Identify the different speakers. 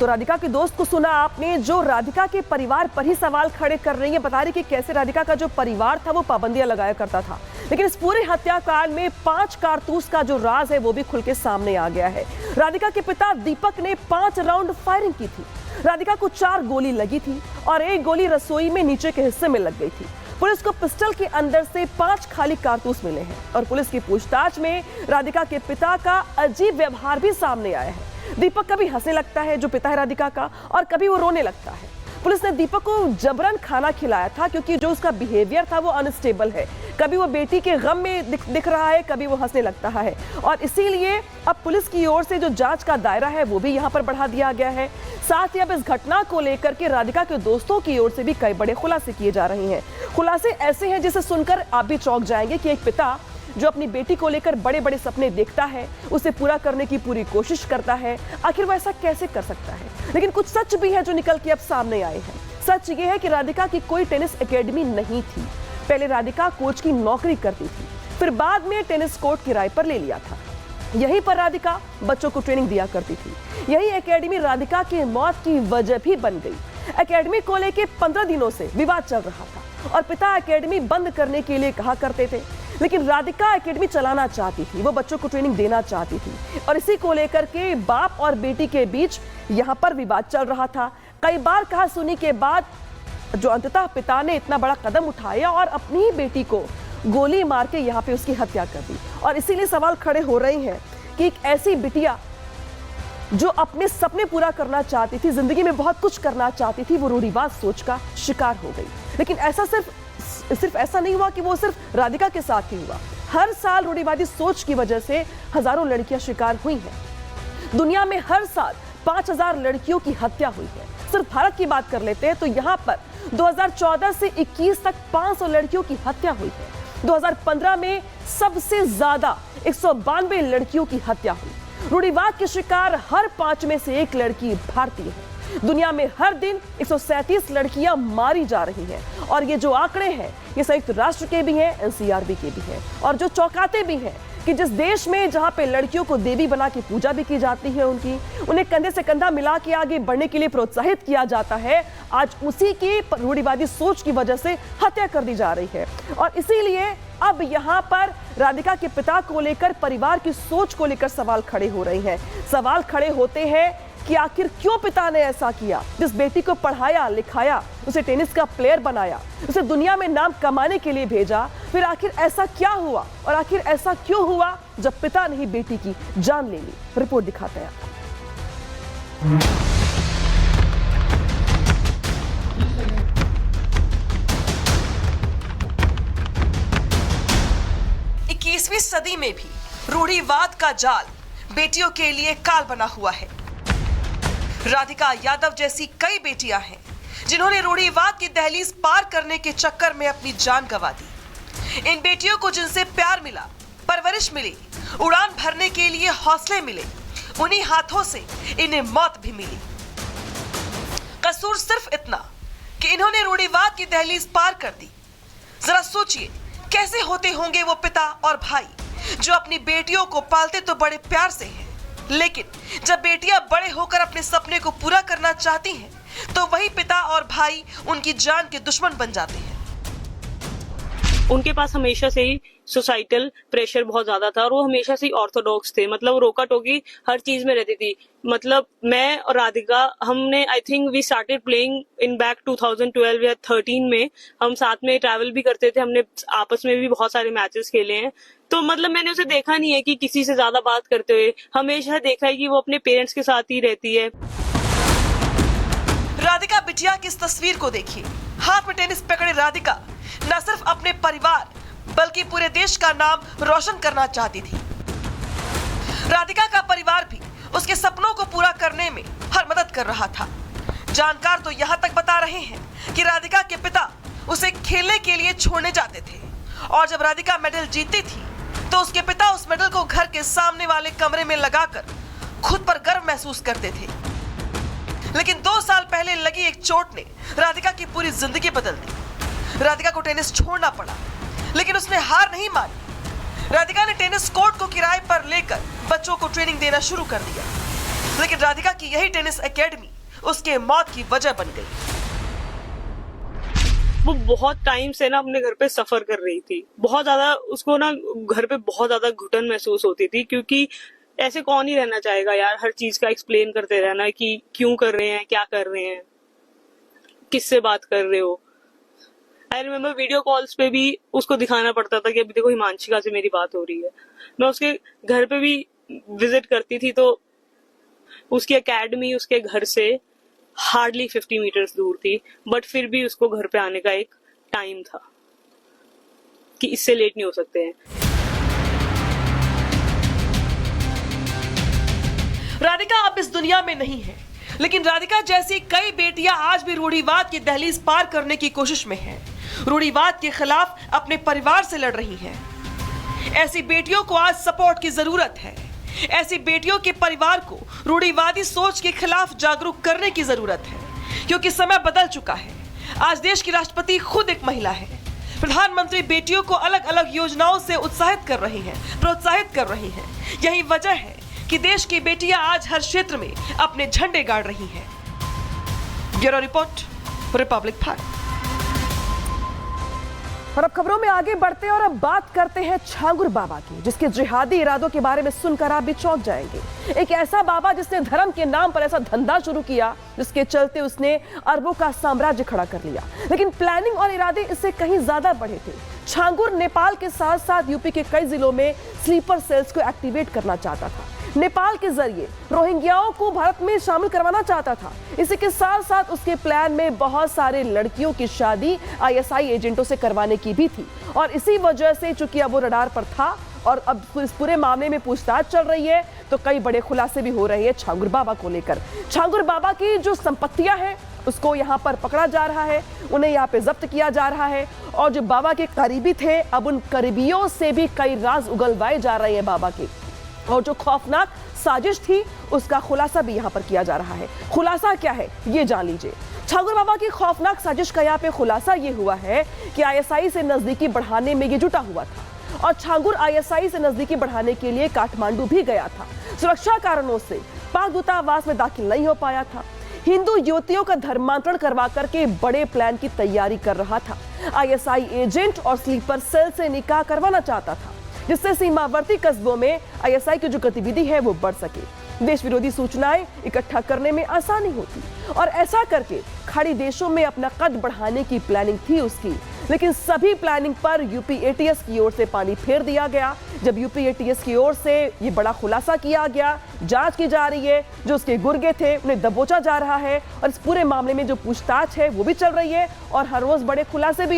Speaker 1: तो राधिका के दोस्त को सुना आपने, जो राधिका के परिवार पर ही सवाल खड़े कर रही है, बता रही कि कैसे राधिका का जो परिवार था वो पाबंदियां लगाया करता था। लेकिन इस पूरे हत्याकांड में 5 कारतूस का जो राज है वो भी खुल के सामने आ गया है। राधिका के पिता दीपक ने 5 राउंड फायरिंग की थी। राधिका को 4 गोली लगी थी और 1 गोली रसोई में नीचे के हिस्से में लग गई थी। पुलिस को पिस्टल के अंदर से 5 खाली कारतूस मिले हैं और पुलिस की पूछताछ में राधिका के पिता का अजीब व्यवहार भी सामने आया है। दीपक कभी हंसने लगता है, जो पिता है राधिका का, और कभी वो रोने लगता है। पुलिस ने दीपक को जबरन खाना खिलाया था क्योंकि जो उसका बिहेवियर था वो अनस्टेबल है। कभी वो बेटी के गम में दिख रहा है, कभी वो हंसने लगता है, और इसीलिए अब पुलिस की ओर से जो जांच का दायरा है वो भी यहाँ पर बढ़ा दिया गया है। साथ ही अब इस घटना को लेकर के राधिका के दोस्तों की ओर से भी कई बड़े खुलासे किए जा रहे हैं। खुलासे ऐसे हैं जिसे सुनकर आप भी चौंक जाएंगे कि एक पिता जो अपनी बेटी को लेकर बड़े बड़े सपने देखता है, उसे पूरा करने की पूरी कोशिश करता है, आखिर वो ऐसा कैसे कर सकता है। लेकिन कुछ सच भी है जो निकल के अब सामने आए हैं। सच ये है कि राधिका की कोई टेनिस एकेडमी नहीं थी। पहले राधिका कोच की नौकरी करती थी, फिर बाद में टेनिस कोर्ट किराए पर ले लिया था। यहीं पर राधिका बच्चों को ट्रेनिंग दिया करती थी। यही एकेडमी राधिका की मौत की वजह भी बन गई। एकेडमी को लेकर 15 दिनों से विवाद चल रहा था और पिता एकेडमी बंद करने के लिए कहा करते थे, लेकिन राधिका एकेडमी चलाना चाहती थी, वो बच्चों को ट्रेनिंग देना चाहती थी और इसी को लेकर के बाप और बेटी के बीच यहाँ पर विवाद चल रहा था। कई बार कहा सुनी के बाद जो अंततः पिता ने इतना बड़ा कदम उठाया और अपनी ही बेटी को गोली मार के यहाँ पे उसकी हत्या कर दी। और इसीलिए सवाल खड़े हो रहे हैं कि एक ऐसी बिटिया जो अपने सपने पूरा करना चाहती थी, जिंदगी में बहुत कुछ करना चाहती थी, वो रूढ़िवाद सोच का शिकार हो गई। लेकिन ऐसा सिर्फ ऐसा नहीं हुआ कि वो सिर्फ राधिका के साथ ही हुआ। हर साल रूढ़िवादी सोच की वजह से हजारों लड़कियां शिकार हुई हैं। दुनिया में हर साल 5000 लड़कियों की हत्या हुई है। सिर्फ भारत की बात कर लेते हैं तो यहाँ पर 2014 से 21 तक 500 लड़कियों की हत्या हुई है। 2015 में सबसे ज्यादा 192 लड़कियों की हत्या हुई। रूढ़िवाद के शिकार हर 5 में से 1 लड़की भारतीय है। दुनिया में हर दिन 137 लड़कियां मारी जा रही हैं और ये जो आंकड़े हैं ये संयुक्त राष्ट्र के भी हैं, एनसीआरबी के भी हैं, और जो चौंकाते भी हैं कि जिस देश में जहां पे लड़कियों को देवी बना के पूजा भी की जाती है, उन्हें कंधे से कंधा मिला के आगे बढ़ने के लिए प्रोत्साहित किया जाता है, आज उसी की रूढ़िवादी सोच की वजह से हत्या कर दी जा रही है। और इसीलिए अब यहाँ पर राधिका के पिता को लेकर, परिवार की सोच को लेकर सवाल खड़े हो रहे हैं। सवाल खड़े होते हैं कि आखिर क्यों पिता ने ऐसा किया, जिस बेटी को पढ़ाया लिखाया, उसे टेनिस का प्लेयर बनाया, उसे दुनिया में नाम कमाने के लिए भेजा, फिर आखिर ऐसा क्या हुआ और आखिर ऐसा क्यों हुआ जब पिता ने ही बेटी की जान ले ली। रिपोर्ट दिखाते हैं आपको। 21वीं सदी में भी रूढ़िवाद का जाल बेटियों के लिए काल बना हुआ है। राधिका यादव जैसी कई बेटियां हैं जिन्होंने रूढ़िवाद की दहलीज पार करने के चक्कर में अपनी जान गंवा दी। इन बेटियों को जिनसे प्यार मिला, परवरिश मिली, उड़ान भरने के लिए हौसले मिले, उन्हीं हाथों से इन्हें मौत भी मिली। कसूर सिर्फ इतना कि इन्होंने रूढ़िवाद की दहलीज पार कर दी। जरा सोचिए कैसे होते होंगे वो पिता और भाई जो अपनी बेटियों को पालते तो बड़े प्यार से हैं, लेकिन जब बेटियां बड़े होकर अपने सपने को पूरा करना चाहती हैं तो वही पिता और भाई उनकी जान के दुश्मन बन जाते हैं।
Speaker 2: उनके पास हमेशा से ही सोसाइटल प्रेशर बहुत ज्यादा था और वो हमेशा से ही ऑर्थोडॉक्स थे। मतलब वो रोका टोकी हर चीज में रहती थी। मतलब मैं और राधिका, हमने I think we started playing in back 2012 या 13 में। हम साथ में ट्रैवल भी करते थे, हमने आपस में भी बहुत सारे मैचेस खेले हैं। तो मतलब मैंने उसे देखा नहीं है कि किसी से ज्यादा बात करते हुए, हमेशा देखा है कि वो अपने पेरेंट्स के साथ ही रहती है।
Speaker 1: राधिका बिटिया की इस तस्वीर को देखिए। हाथ में टेनिस पकड़े राधिका न सिर्फ अपने परिवार बल्कि पूरे देश का नाम रोशन करना चाहती थी। राधिका का परिवार भी उसके सपनों को पूरा करने में हर मदद कर रहा था। जानकार तो यहाँ तक बता रहे हैं कि राधिका के पिता उसे खेलने के लिए छोड़ने जाते थे और जब राधिका मेडल जीतती थी तो उसके पिता उस मेडल को घर के सामने वाले कमरे में लगाकर खुद पर गर्व महसूस करते थे। लेकिन 2 साल पहले लगी एक चोट ने राधिका की पूरी जिंदगी बदल दी। राधिका को टेनिस छोड़ना पड़ा, लेकिन उसने हार नहीं मानी। राधिका ने टेनिस कोर्ट को किराए पर लेकर बच्चों को ट्रेनिंग देना शुरू कर दिया। लेकिन राधिका राधिका की यही टेनिस एकेडमी उसके मौत की वजह बन गई।
Speaker 2: वो बहुत टाइम से ना अपने घर पे सफर कर रही थी, बहुत ज्यादा उसको ना घर पे बहुत ज्यादा घुटन महसूस होती थी, क्योंकि ऐसे कौन ही रहना चाहेगा यार, हर चीज का एक्सप्लेन करते रहना कि क्यों कर रहे हैं, क्या कर रहे हैं, किससे बात कर रहे हो। आई रिमेम्बर वीडियो कॉल्स पे भी उसको दिखाना पड़ता था कि अभी देखो हिमांशिका से मेरी बात हो रही है। मैं उसके घर पे भी विजिट करती थी तो उसकी एकेडमी उसके घर से हार्डली 50 मीटर्स दूर थी, बट फिर भी उसको घर पे आने का एक टाइम था कि इससे लेट नहीं हो सकते हैं।
Speaker 1: राधिका अब इस दुनिया में नहीं है, लेकिन राधिका जैसी कई बेटियां आज भी रूढ़िवाद की दहलीज पार करने की कोशिश में हैं, रूढ़िवाद के खिलाफ अपने परिवार से लड़ रही हैं। ऐसी बेटियों को आज सपोर्ट की जरूरत है। ऐसी बेटियों के परिवार को रूढ़िवादी सोच के खिलाफ जागरूक करने की जरूरत है, क्योंकि समय बदल चुका है। आज देश की राष्ट्रपति खुद एक महिला है। प्रधानमंत्री बेटियों को अलग अलग योजनाओं से उत्साहित कर रही हैं, प्रोत्साहित कर रही हैं। यही वजह है कि देश की बेटियां आज हर क्षेत्र में अपने झंडे गाड़ रही हैं। Bureau report, Republic Bharat. और अब खबरों में आगे बढ़ते हैं और अब बात करते हैं छांगुर बाबा की, जिसके जिहादी इरादों के बारे में सुनकर आप भी चौंक जाएंगे। एक ऐसा बाबा जिसने धर्म के नाम पर ऐसा धंधा शुरू किया जिसके चलते उसने अरबों का साम्राज्य खड़ा कर लिया, लेकिन प्लानिंग और इरादे इससे कहीं ज्यादा बढ़े थे। छांगुर नेपाल के साथ साथ यूपी के कई जिलों में स्लीपर सेल्स को एक्टिवेट करना चाहता था। नेपाल के जरिए रोहिंग्याओं को भारत में शामिल करवाना चाहता था। इसी के साथ साथ उसके प्लान में बहुत सारे लड़कियों की शादी आईएसआई एजेंटों से करवाने की भी थी, और इसी वजह से चूंकि अब वो रडार पर था और अब इस पूरे मामले में पूछताछ चल रही है, तो कई बड़े खुलासे भी हो रहे हैं छांगुर बाबा को लेकर। छांगुर बाबा की जो संपत्तियां हैं उसको यहाँ पर पकड़ा जा रहा है, उन्हें यहाँ पे जब्त किया जा रहा है, और जो बाबा के करीबी थे अब उन करीबियों से भी कई राज उगलवाए जा रहे हैं बाबा के, और जो खौफनाक साजिश थी उसका खुलासा भी यहाँ पर किया जा रहा है। खुलासा क्या है ये जान लीजिए। छांगुर बाबा की खौफनाक साजिश का यहाँ पे खुलासा ये हुआ है कि आईएसआई से नजदीकी बढ़ाने में ये जुटा हुआ था, और छांगुर आईएसआई से नजदीकी बढ़ाने के लिए काठमांडू भी गया था। सुरक्षा कारणों से पाक दूतावास में दाखिल नहीं हो पाया था। हिंदू युवतियों का धर्मांतरण करवा करके बड़े प्लान की तैयारी कर रहा था। आईएसआई एजेंट और स्लीपर सेल से निकाह करवाना चाहता था, जिससे सीमावर्ती कस्बों में आईएसआई की जो गतिविधि है वो बढ़ सके। देश विरोधी सूचनाएं इकट्ठा करने में आसानी होती, और ऐसा करके खाड़ी देशों में अपना कद बढ़ाने की प्लानिंग थी उसकी। लेकिन सभी प्लानिंग पर यूपी एटीएस की ओर से पानी फेर दिया गया। जब यूपी एटीएस की ओर से ये बड़ा खुलासा किया गया, जांच की जा रही है, जो उसके गुर्गे थे उन्हें दबोचा जा रहा है, और इस पूरे मामले में जो पूछताछ है वो भी चल रही है, और हर रोज बड़े खुलासे भी